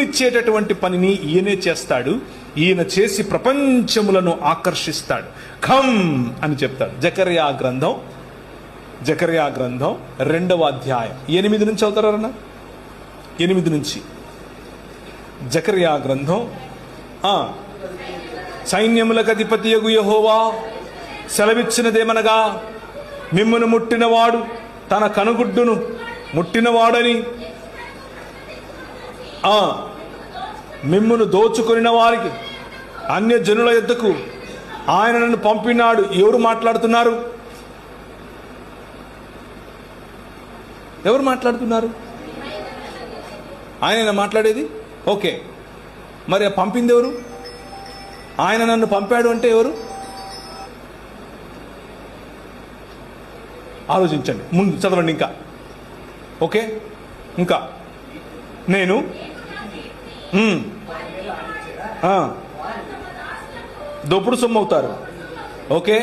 ఇచ్చేటటువంటి పనిని ఈయనే చేస్తాడు. ఈయన చేసి ప్రపంచములను ఆకర్షిస్తాడు. ఖమ్ అని చెప్తాడు. జకర్యా గ్రంథం 2వ అధ్యాయం 8 నుంచి అవుతారన్నా, 8 నుంచి. జకర్యా గ్రంథం సైన్యములకు అధిపతియగు యెహోవా సెలవిచ్చినదేమనగా, మిమ్మును ముట్టినవాడు తన కనుగుడ్డును ముట్టినవాడని, మిమ్మును దోచుకొనిన వారికి అన్య జనుల యొద్దకు ఆయన నన్ను పంపినాడు. ఎవరు మాట్లాడుతున్నారు? ఎవరు మాట్లాడుతున్నారు? ఆయన మాట్లాడేది. ఓకే, మరి పంపింది ఎవరు? ఆయన నన్ను పంపాడు అంటే ఎవరు? ఆలోచించండి, ముందు చదవండి ఇంకా. ఓకే, ఇంకా నేను దోపుడు సొమ్ము అవుతారు. ఓకే,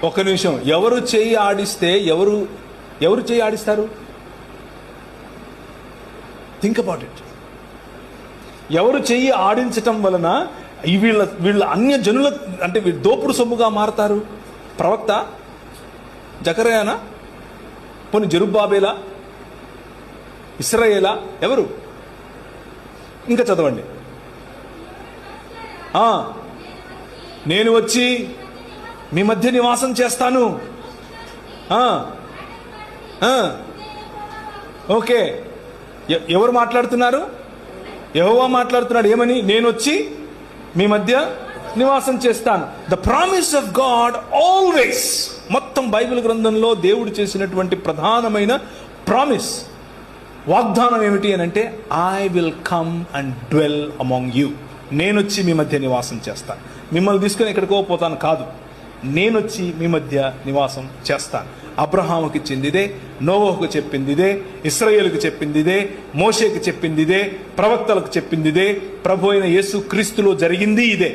ఒక్క నిమిషం. ఎవరు చెయ్యి ఆడిస్తే ఎవరు చెయ్యి ఆడిస్తారు? Think about it. ఎవరు చెయ్యి ఆడించటం వలన వీళ్ళ అన్య జనుల అంటే దోపుడు సొమ్ముగా మారతారు? ప్రవక్త? జకర్యానా? పోనీ జెరుబ్బాబెలా? ఇశ్రాయేలా? ఎవరు? ఇంకా చదవండి. నేను వచ్చి మీ మధ్య నివాసం చేస్తాను. ఓకే, ఎవరు మాట్లాడుతున్నారు? యెహోవా మాట్లాడుతున్నాడు. ఏమని? నేను వచ్చి మీ మధ్య నివాసం చేస్తాను. The promise of God always. మొత్తం బైబిల్ గ్రంథంలో దేవుడు చేసినటువంటి ప్రధానమైన ప్రామిస్, వాగ్దానం ఏమిటి అని అంటే, I will come and dwell among you. నేనొచ్చి మీ మధ్య నివాసం చేస్తాను. మిమ్మల్ని తీసుకుని ఎక్కడికో పోతాను కాదు, నేనొచ్చి మీ మధ్య నివాసం చేస్తాను. అబ్రహాముకి చెందిదే, నోవహుకు చెప్పింది ఇదే, ఇశ్రాయేలుకు చెప్పింది ఇదే, మోషేకి చెప్పింది ఇదే, ప్రవక్తలకు చెప్పింది ఇదే, ప్రభు అయిన యేసు క్రీస్తులో జరిగింది ఇదే.